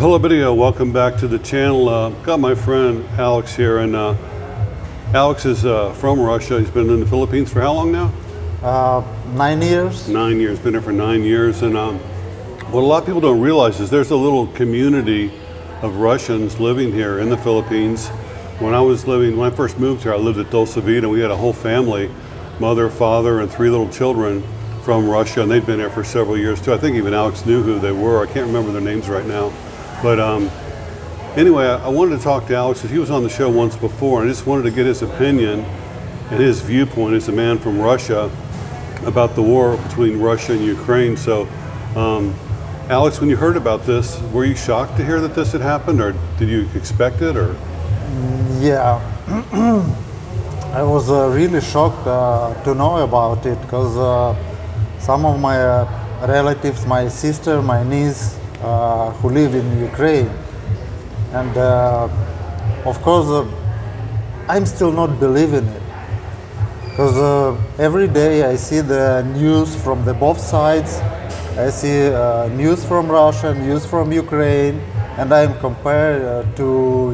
Hello video, welcome back to the channel. Got my friend Alex here, and Alex is from Russia. He's been in the Philippines for how long now? 9 years. 9 years, been here for 9 years. And what a lot of people don't realize is there's a little community of Russians living here in the Philippines. When I first moved here, I lived at Dulce Vita, and we had a whole family, mother, father, and 3 little children from Russia, and they'd been here for several years too. I think even Alex knew who they were. I can't remember their names right now. But anyway, I wanted to talk to Alex because he was on the show once before, and I just wanted to get his opinion and his viewpoint as a man from Russia about the war between Russia and Ukraine. So, Alex, when you heard about this, were you shocked to hear that this had happened, or did you expect it? Or yeah, I was really shocked to know about it because some of my relatives, my sister, my niece, who live in Ukraine, and of course I'm still not believing it, because every day I see the news from the both sides. I see news from Russia, news from Ukraine, and I'm compared to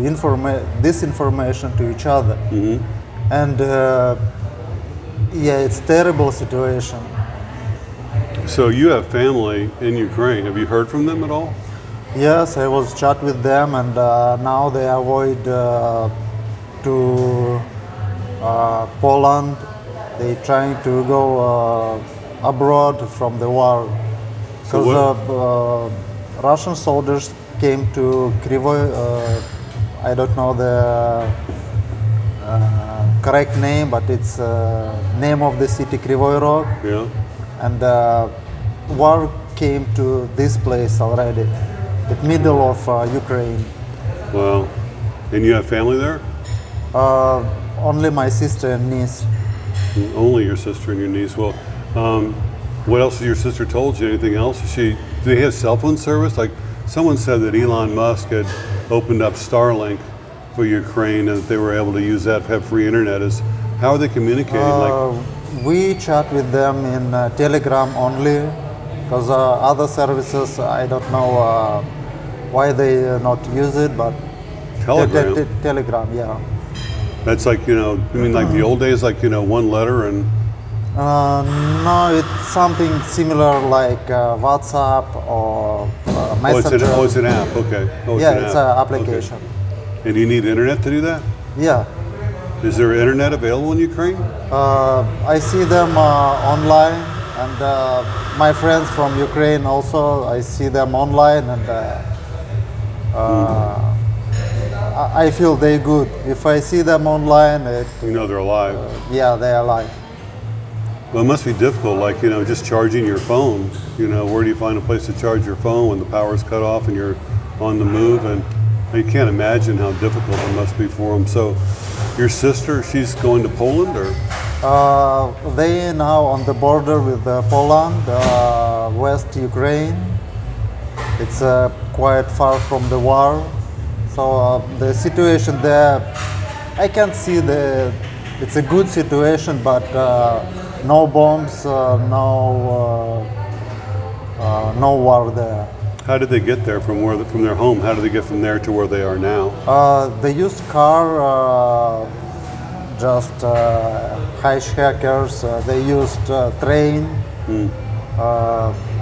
this information to each other. Mm-hmm. And yeah, it's a terrible situation. So you have family in Ukraine. Have you heard from them at all? Yes, I was chat with them, and now they avoid to Poland. They trying to go abroad from the war, because Russian soldiers came to Krivoy. I don't know the correct name, but it's name of the city, Krivoy Rog. Yeah. And war came to this place already, the middle of Ukraine. Wow. And you have family there? Only my sister and niece. Only your sister and your niece. Well, what else has your sister told you? Anything else? Do they have cell phone service? Like someone said that Elon Musk had opened up Starlink for Ukraine, and that they were able to use that, have free internet. How are they communicating? We chat with them in Telegram only, because other services, I don't know why they not use it, but Telegram? Telegram, yeah. That's like, you mean like the old days, like, one letter and... No, it's something similar like WhatsApp or Messenger. Oh, it's an app, okay. It's an application. Okay. And do you need internet to do that? Yeah. Is there internet available in Ukraine? I see them online, and my friends from Ukraine also, I see them online, and I feel they're good. If I see them online, you know they're alive. Yeah, they're alive. Well, it must be difficult, like, just charging your phone. Where do you find a place to charge your phone when the power's cut off and you're on the move? And you can't imagine how difficult it must be for them. So, your sister, she's going to Poland, or? They now on the border with Poland, West Ukraine. It's quite far from the war. So the situation there, I can see it's a good situation, but no bombs, no war there. How did they get there from their home? How did they get from there to where they are now? They used car, just hitchhikers. They used train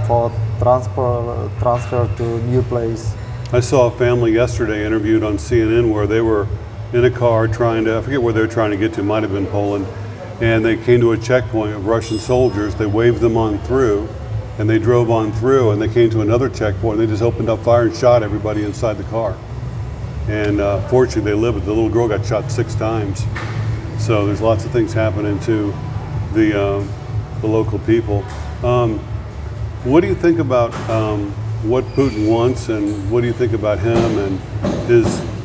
for transfer to new place. I saw a family yesterday interviewed on CNN where they were in a car I forget where they were trying to get to, might have been Poland, and they came to a checkpoint of Russian soldiers. They waved them on through, and they drove on through, and they came to another checkpoint, and they just opened up fire and shot everybody inside the car. And fortunately, they lived, but the little girl got shot 6 times. So there's lots of things happening to the local people. What do you think about what Putin wants, and what do you think about him and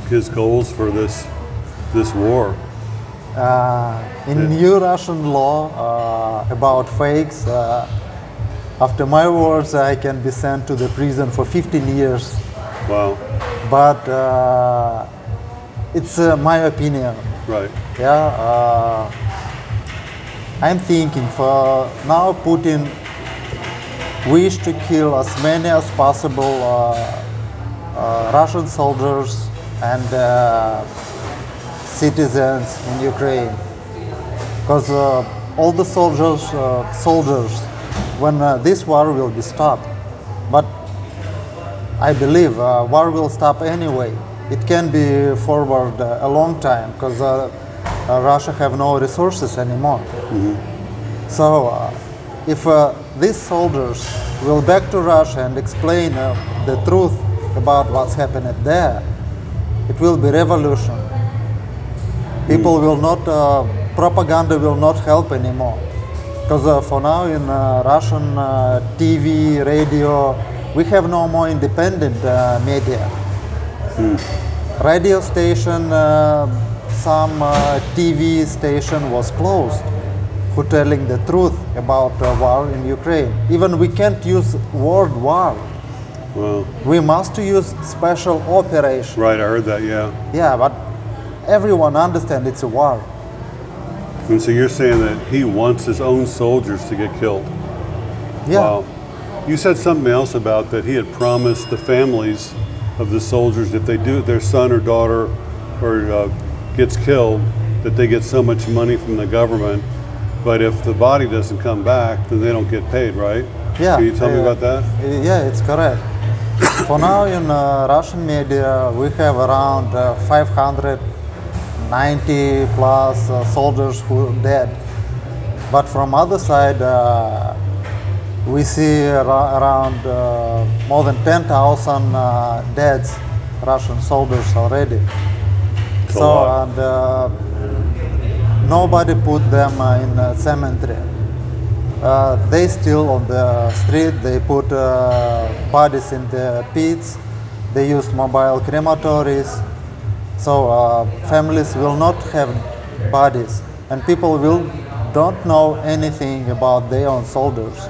his goals for this war? In new Russian law about fakes, after my words, I can be sent to the prison for 15 years. Wow. But it's my opinion. Right. Yeah. I'm thinking for now Putin wish to kill as many as possible Russian soldiers and citizens in Ukraine. Because all the soldiers, when this war will be stopped, but I believe war will stop anyway. It can be forward a long time because Russia have no resources anymore. So if these soldiers will back to Russia and explain the truth about what's happening there, it will be revolution. People will not, propaganda will not help anymore. Because for now in Russian TV, radio, we have no more independent media. Radio station, some TV station was closed who telling the truth about war in Ukraine. Even we can't use word war. Well, We must use special operation. right, I heard that, yeah. Yeah, but everyone understands it's a war. And so you're saying that he wants his own soldiers to get killed. Yeah. Wow. You said something else about that he had promised the families of the soldiers if they do, their son or daughter or gets killed, that they get so much money from the government. But if the body doesn't come back, then they don't get paid, right? Yeah. Can you tell me about that? Yeah, it's correct. For now in Russian media, we have around 590 plus soldiers who are dead. But from other side, we see around more than 10,000 dead Russian soldiers already. It's a So, lot. and nobody put them in a cemetery. They still on the street, they put bodies in the pits, they use mobile crematories. So families will not have bodies and people don't know anything about their own soldiers.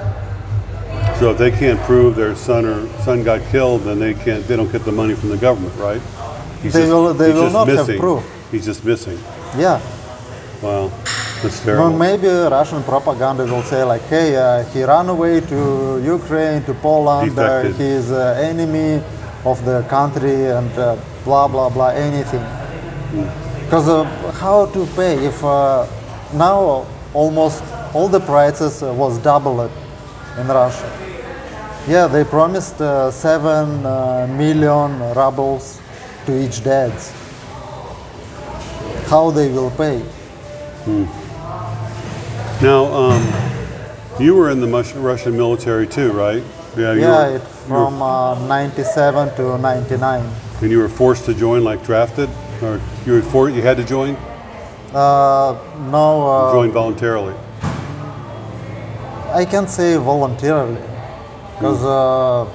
So if they can't prove their son got killed, then they don't get the money from the government, right? They will not have missing. proof. He's just missing. Yeah. Wow, that's Well, terrible. maybe Russian propaganda will say like, hey, he ran away to Ukraine, to Poland, Defected. he is enemy of the country and blah, blah, blah, anything. Because how to pay if now almost all the prices was doubled in Russia. Yeah, they promised 7 million rubles to each dead. How they will pay? Now, you were in the Russian military too, right? Yeah, Yeah, from 97 to 99. and you were forced to join, like drafted, or you had to join? No, Join voluntarily. I can say voluntarily, because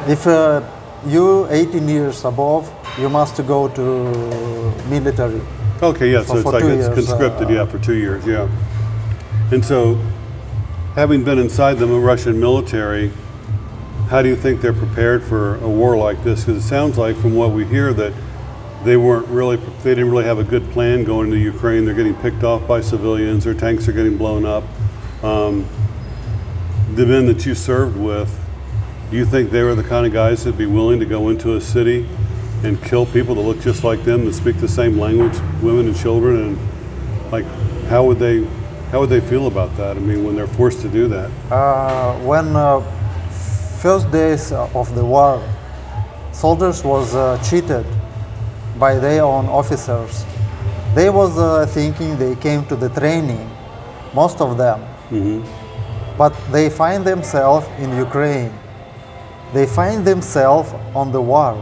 if you 18 years above, you must go to military. Okay, yeah, so it's For like 2 it's years, conscripted, yeah, for 2 years, yeah. And so, having been inside the Russian military, how do you think they're prepared for a war like this? Because it sounds like, from what we hear, that they didn't really have a good plan going to Ukraine. They're getting picked off by civilians. Their tanks are getting blown up. The men that you served with, do you think they were the kind of guys that'd be willing to go into a city and kill people that look just like them, that speak the same language, women and children? And like, how would they feel about that? I mean, when they're forced to do that. When first days of the war, soldiers was cheated by their own officers. They was thinking they came to the training, most of them. But they find themselves in Ukraine. They find themselves on the war.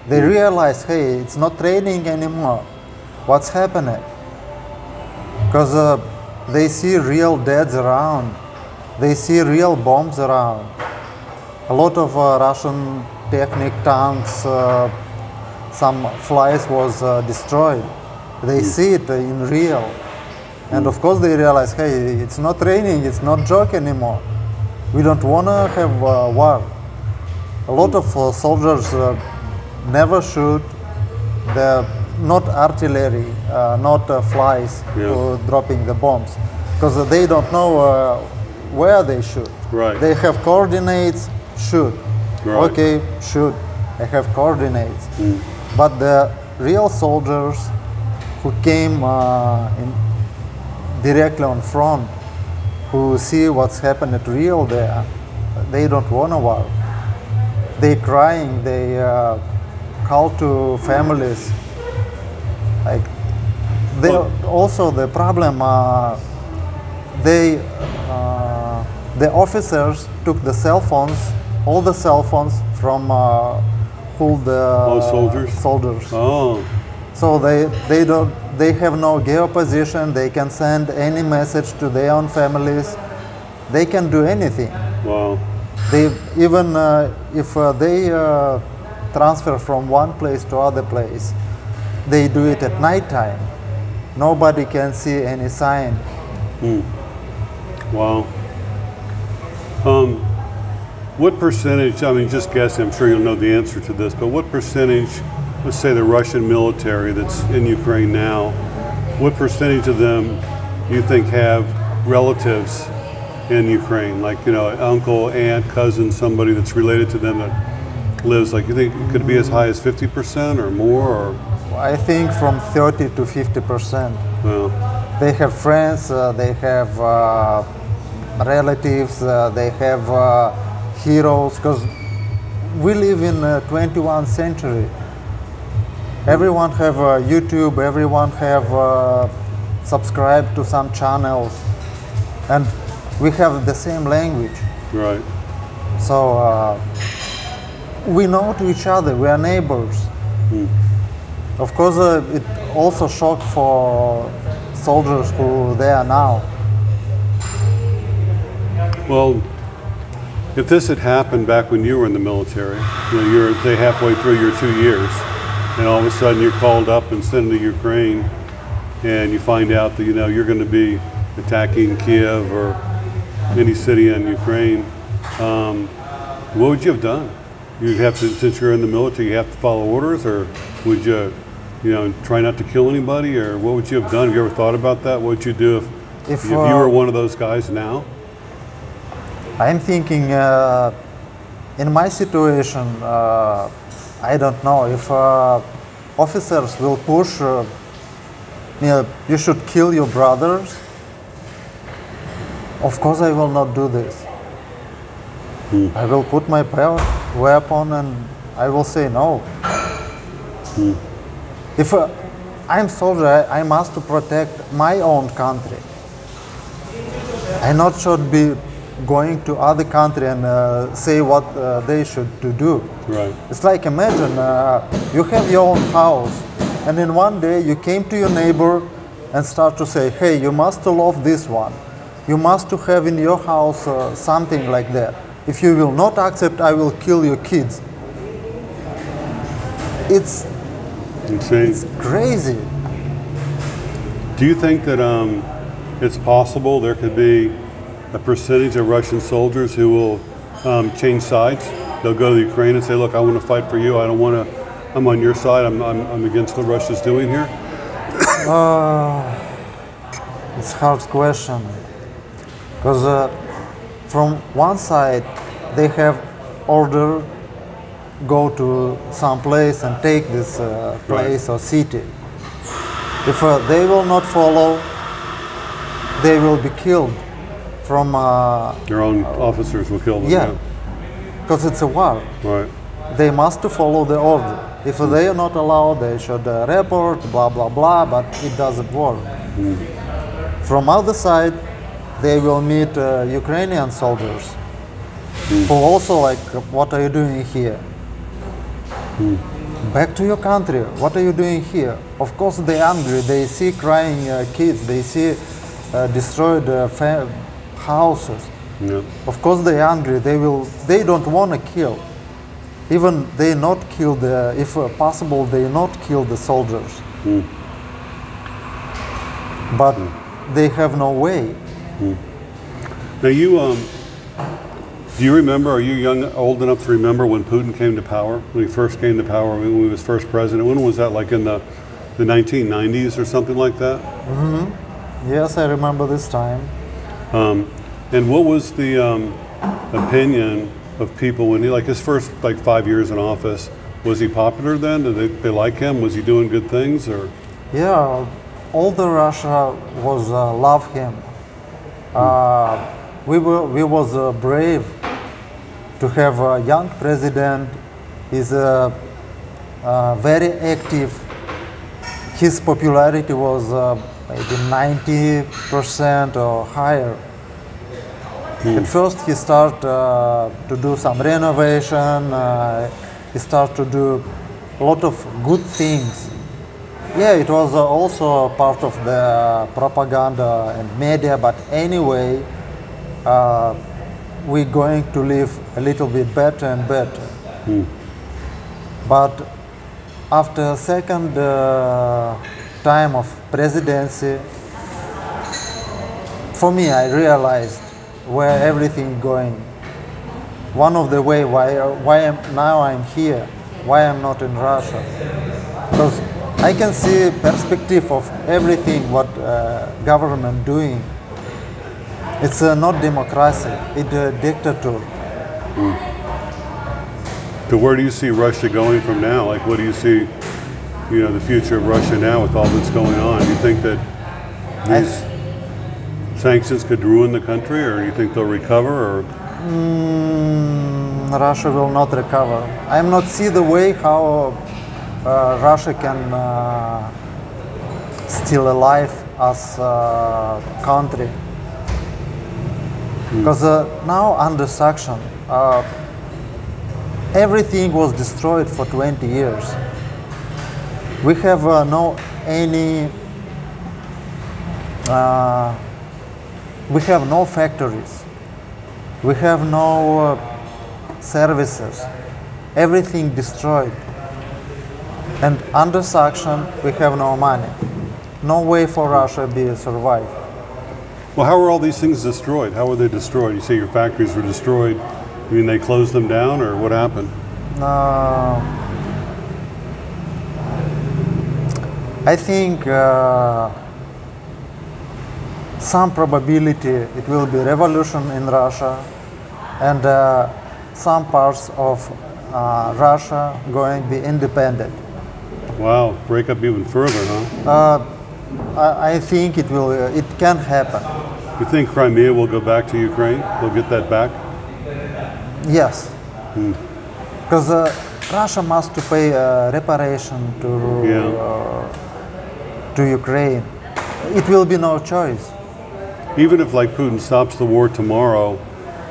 They realize, hey, it's not training anymore. What's happening? Because they see real deaths around. They see real bombs around. A lot of Russian technic tanks, some flies was destroyed. They see it in real. And of course they realize, hey, it's not training, it's not joke anymore. We don't want to have war. A lot of soldiers never shoot, not artillery, not flies dropping the bombs, because they don't know where they shoot. Right. They have coordinates, shoot. Right. Okay, shoot, I have coordinates. But the real soldiers who came directly on front, who see what's happening real there, they don't want a war. They crying, they call to families. Like, they also the problem. The officers took the cell phones, all the cell phones from all the soldiers. Oh. So they have no geoposition. They can send any message to their own families. They can do anything. Wow. They even if they transfer from one place to other place, they do it at nighttime. Nobody can see any sign. Wow. What percentage, I mean, just guessing, I'm sure you'll know the answer to this, but what percentage, let's say the Russian military that's in Ukraine now, what percentage of them you think have relatives in Ukraine? Like, you know, uncle, aunt, cousin, somebody that's related to them that lives, like, you think it could be as high as 50% or more? Or? I think from 30 to 50%. Well, they have friends, they have relatives, they have heroes, because we live in the 21st century. Everyone have YouTube, everyone have subscribed to some channels, and we have the same language. Right. So we know to each other, we are neighbors. Of course, it also shocked for soldiers who they are now. Well, if this had happened back when you were in the military, you know, you're say halfway through your 2 years, and all of a sudden you're called up and sent to Ukraine, and you find out that, you know, you're going to be attacking Kiev or any city in Ukraine, what would you have done? You'd have to, since you're in the military, you have to follow orders, or would you, you know, try not to kill anybody, or what would you have done? Have you ever thought about that? What would you do if you were one of those guys now? I'm thinking, in my situation, I don't know if officers will push, you know, you should kill your brothers. Of course, I will not do this. I will put my weapon and I will say no. If I'm soldier, I must to protect my own country. I not should be going to other country and say what they should to do. Right. It's like, imagine you have your own house, and in one day you came to your neighbor and start to say, hey, you must love this one. You must to have in your house something like that. If you will not accept, I will kill your kids. It's insane. It's crazy. Do you think that it's possible there could be a percentage of Russian soldiers who will change sides? They'll go to Ukraine and say, look, I want to fight for you. I don't want to, I'm on your side. I'm against what Russia's doing here. It's a hard question. Because from one side, they have order go to some place and take this place or city. If they will not follow, they will be killed. From their own officers will kill them. Yeah, because it's a war. Right. They must follow the order. If they are not allowed, they should report, blah blah blah. But it doesn't work. From other side, they will meet Ukrainian soldiers who also like, what are you doing here? Back to your country. What are you doing here? Of course, they're angry. They see crying kids. They see destroyed houses. Yeah. Of course they're angry. They don't want to kill. Even they not kill the, if possible, they not kill the soldiers. But they have no way. Now you, do you remember, are you old enough to remember when Putin came to power? When he first came to power, when he was first president? When was that, like in the 1990s or something like that? Yes, I remember this time. And what was the opinion of people when he, like his first like 5 years in office, was he popular then? Did they like him? Was he doing good things or? Yeah, all the Russia was love him. We was brave to have a young president. He's very active. His popularity was maybe 90% or higher. At first he started to do some renovation, he started to do a lot of good things. Yeah, it was also part of the propaganda and media, but anyway, we're going to live a little bit better and better. But after second time of presidency, for me, I realized where everything going. One of the way why now I'm here, why I'm not in Russia, because I can see perspective of everything what government doing. It's not democracy, it's a dictator. So where do you see Russia going from now? Like, what do you see, you know, the future of Russia now with all that's going on? Do you think that these sanctions could ruin the country, or do you think they'll recover? Or Russia will not recover. I am not see the way how Russia can still alive as a country. Because now under sanction, everything was destroyed for 20 years. We have we have no factories. We have no services. Everything destroyed. And under sanction, we have no money. No way for Russia to survive. well, how were all these things destroyed? How were they destroyed? You say your factories were destroyed. I mean, they closed them down, or what happened? I think some probability it will be revolution in Russia, and some parts of Russia going to be independent. Wow, break up even further, huh? I think it will. It can happen. You think Crimea will go back to Ukraine? They'll get that back? Yes, because Russia must to pay reparation to Ukraine. It will be no choice. Even if like Putin stops the war tomorrow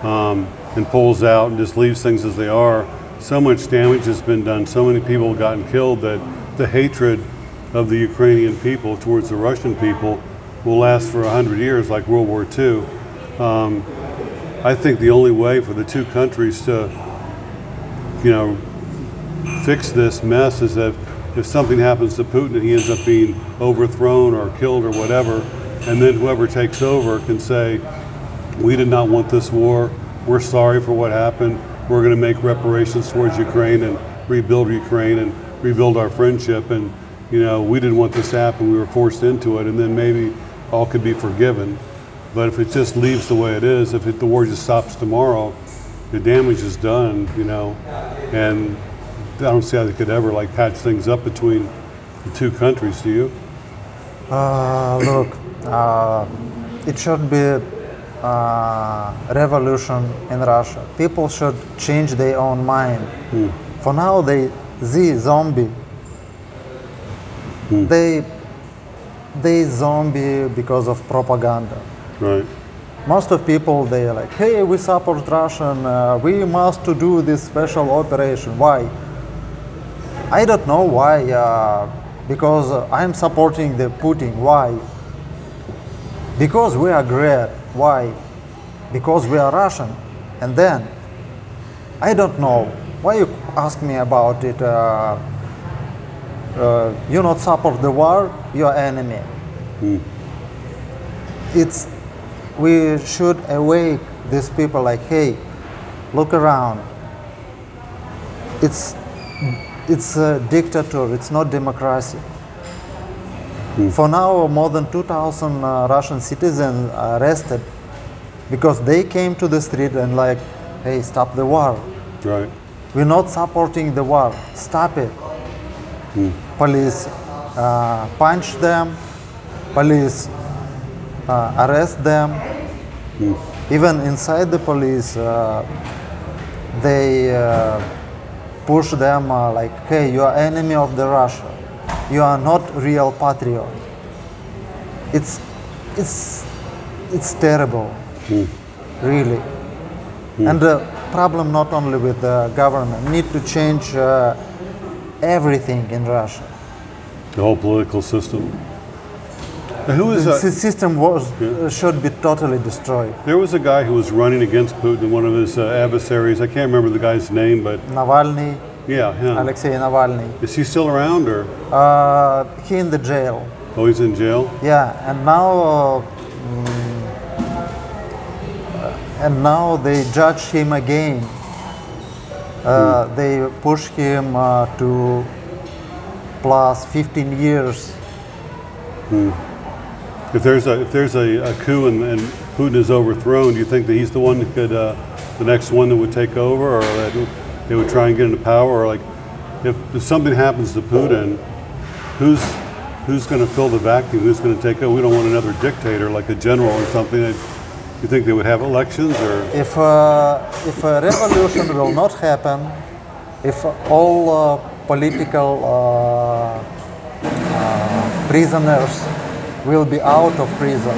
and pulls out and just leaves things as they are, so much damage has been done, so many people have gotten killed that the hatred of the Ukrainian people towards the Russian people will last for 100 years, like World War II. I think the only way for the two countries to, you know, fix this mess is that if something happens to Putin and he ends up being overthrown or killed or whatever, and then whoever takes over can say, we did not want this war, we're sorry for what happened, we're going to make reparations towards Ukraine and rebuild our friendship, and you know, we didn't want this to happen, we were forced into it, and then maybe all could be forgiven. But if it just leaves the way it is, if the war just stops tomorrow, the damage is done, you know, and I don't see how they could ever like patch things up between the two countries, do you? Look, it should be revolution in Russia. People should change their own mind. For now, they zombie. They zombie because of propaganda. Right. Most of people, they are like, hey, we support Russian, we must to do this special operation. Why? I don't know why, because I'm supporting the Putin. Why? Because we are great. Why? Because we are Russian. And then, I don't know. Why you ask me about it? You not support the war, you're enemy. We should awake these people like, hey, look around. It's a dictator, it's not democracy. For now, more than 2,000 Russian citizens are arrested because they came to the street and like hey, stop the war. Right. We're not supporting the war. Stop it. Police punch them. Police arrest them. Even inside the police, they push them like, hey, you are enemy of the Russia. You are not real patriot. It's terrible, really. And the problem not only with the government, need to change everything in Russia. The whole political system. Now, who is The system should be totally destroyed. There was a guy who was running against Putin, one of his adversaries. I can't remember the guy's name, but Navalny, yeah, him. Alexei Navalny. Is he still around, or? He in the jail. Oh, he's in jail? Yeah, and now they judge him again. They push him to plus 15 years. If there's a coup and Putin is overthrown, do you think that he's the one that could, the next one that would take over, or that they would try and get into power? Or like, if something happens to Putin, who's going to fill the vacuum? Who's going to take over? We don't want another dictator like a general or something. You think they would have elections, or? If a revolution will not happen, if all political prisoners will be out of prison,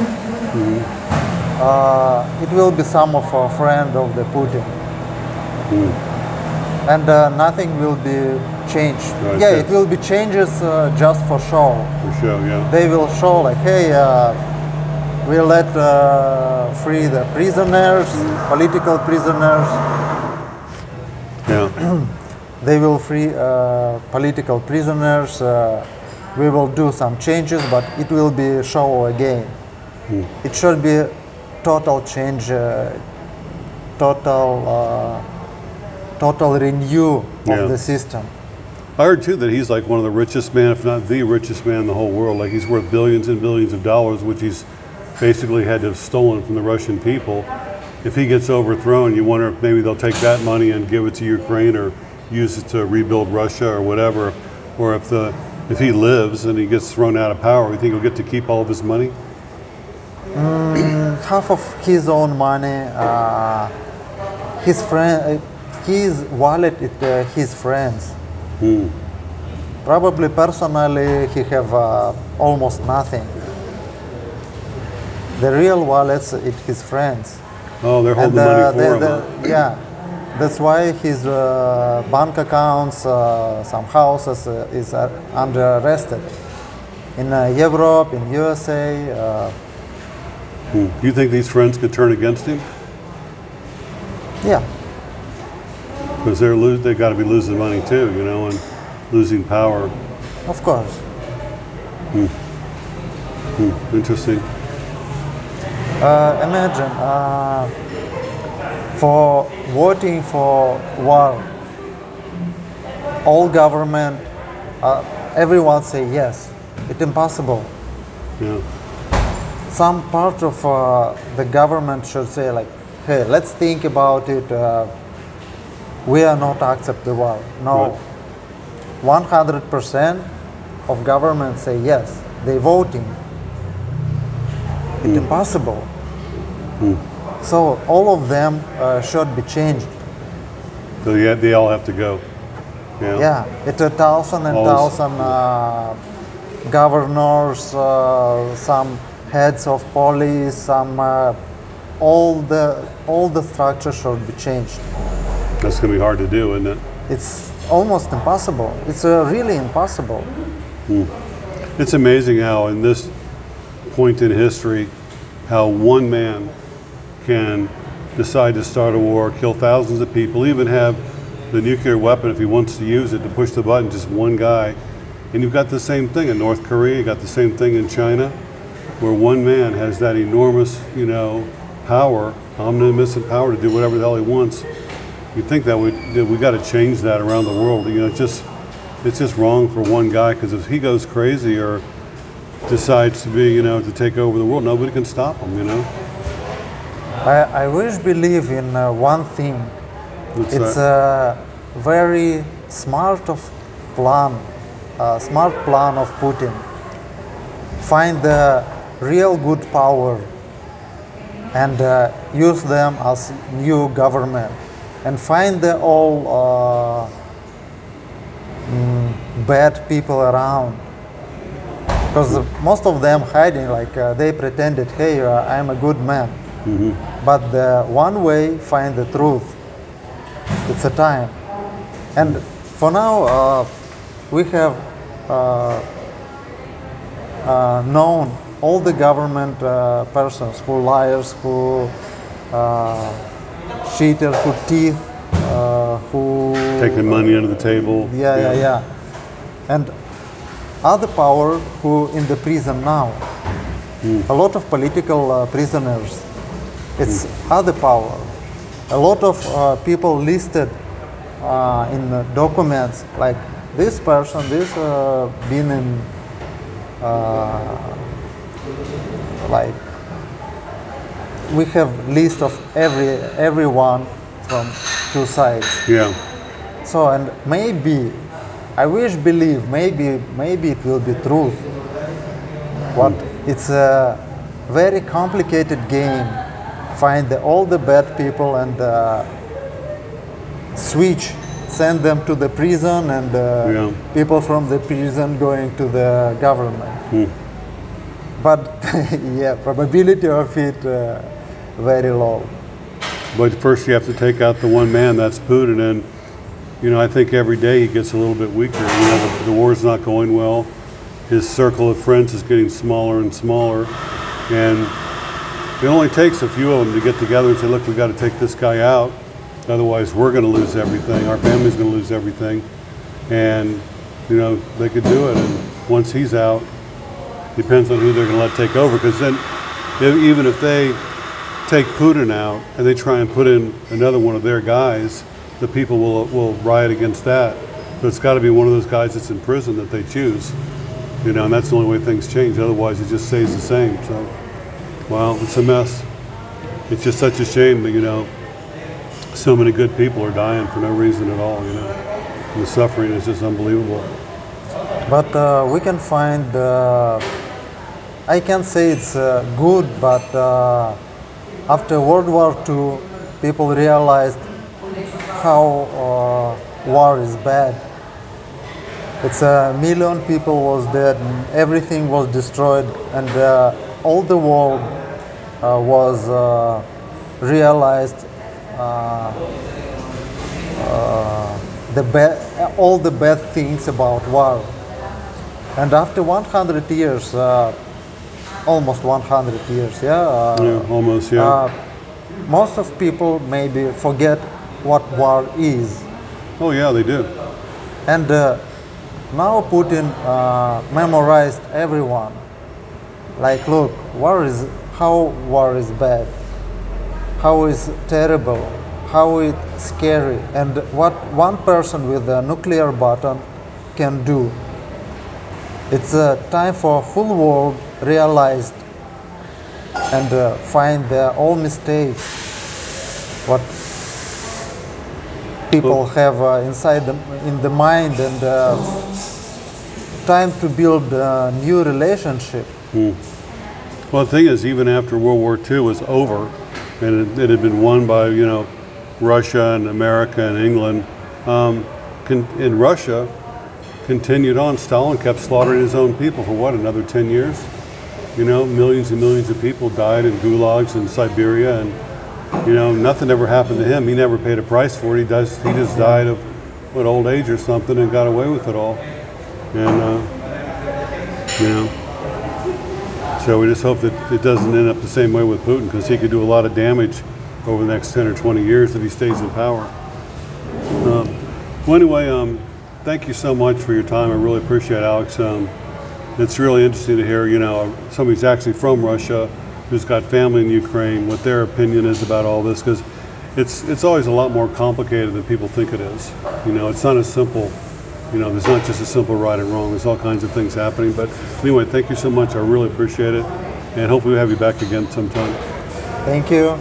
it will be some of a friend of the Putin, and nothing will be changed. Right, yeah, it will be changes just for show. For show, yeah. They will show like, hey, we let free the prisoners, political prisoners. Yeah. They will free political prisoners. We will do some changes, but it will be show again. It should be total change, total renew of the system. I heard too that he's like one of the richest men, if not the richest man in the whole world. Like he's worth billions and billions of dollars, which he's basically had to have stolen from the Russian people. If he gets overthrown, you wonder if maybe they'll take that money and give it to Ukraine or use it to rebuild Russia or whatever. Or if he lives and he gets thrown out of power, you think he'll get to keep all of his money? Half of his own money, his friend, his wallet, his friends. Probably personally he have almost nothing. The real wallets, it's his friends. Oh, they're holding money for him. Yeah, that's why his bank accounts, some houses is under arrested. In Europe, in USA. Do you think these friends could turn against him? Yeah. Because they got to be losing money too, you know, and losing power. Of course. Interesting. Imagine for voting for war, all government, everyone say yes. It's impossible. Yeah. Some part of the government should say like, hey, let's think about it. We are not accept the war. No, 100% of government say yes. They voting. It's impossible. So all of them should be changed. So yeah, they all have to go. Yeah. Yeah, it's 1,000 and 1,000 governors, some heads of police, some all the structure should be changed. That's going to be hard to do, isn't it? It's almost impossible. It's really impossible. It's amazing how in this point in history, how one man can decide to start a war, kill thousands of people, even have the nuclear weapon if he wants to use it, to push the button, just one guy. And you've got the same thing in North Korea, you've got the same thing in China, where one man has that enormous, you know, power, omnipotent power to do whatever the hell he wants. You'd think that we got to change that around the world. You know, it's just wrong for one guy, because if he goes crazy or decides to be, you know, to take over the world, nobody can stop him, you know. I wish believe in one thing. What's It's that? a very smart plan of Putin. Find the real good power and use them as new government, and find the all bad people around, because most of them hiding, like they pretended, hey, I'm a good man. But the one way find the truth. It's a time. And for now, we have known all the government persons who liars, who cheaters, who thief, who Taking money under the table. yeah. And other power who in the prison now. A lot of political prisoners. It's other power. A lot of people listed in documents, like this person, this been in like we have list of everyone from two sides. Yeah. So, and maybe I wish believe maybe it will be truth. What it's a very complicated game. Find all the bad people and switch, send them to the prison, and people from the prison going to the government. But yeah, probability of it very low. But first you have to take out the one man, that's Putin, and I think every day he gets a little bit weaker. The war's not going well. His circle of friends is getting smaller and smaller, and it only takes a few of them to get together and say, look, we've got to take this guy out, otherwise we're going to lose everything, our family's going to lose everything. And they could do it, and once he's out, depends on who they're going to let take over, because then even if they take Putin out and they try and put in another one of their guys, the people will riot against that. So it's got to be one of those guys that's in prison that they choose, and that's the only way things change. Otherwise, it just stays the same. So, well, it's a mess. It's just such a shame that so many good people are dying for no reason at all. And the suffering is just unbelievable. But we can find. I can't say it's good, but after World War II, people realized how war is bad. It's 1 million people was dead, and everything was destroyed, and all the world was realized all the bad things about war. And after 100 years, almost 100 years, almost, most of people maybe forget what war is. Oh yeah, they do. And now Putin memorized everyone. Like, look, how war is bad, how is terrible, how it's scary, and what one person with a nuclear button can do. It's time for whole world realized and find their own mistakes, what people have inside them, in the mind, and time to build a new relationship. Well, the thing is, even after World War II was over, and it had been won by Russia and America and England, in Russia continued on. Stalin kept slaughtering his own people for what, another 10 years? Millions and millions of people died in gulags in Siberia, and nothing ever happened to him. He never paid a price for it. He just died of old age or something, and got away with it all. And so we just hope that it doesn't end up the same way with Putin, because he could do a lot of damage over the next 10 or 20 years if he stays in power. Well, anyway, thank you so much for your time. I really appreciate it, Alex. It's really interesting to hear, somebody who's actually from Russia, who's got family in Ukraine, what their opinion is about all this, because it's always a lot more complicated than people think it is. It's not as simple. There's not just a simple right and wrong. There's all kinds of things happening. But anyway, thank you so much. I really appreciate it, and hopefully we'll have you back again sometime. Thank you.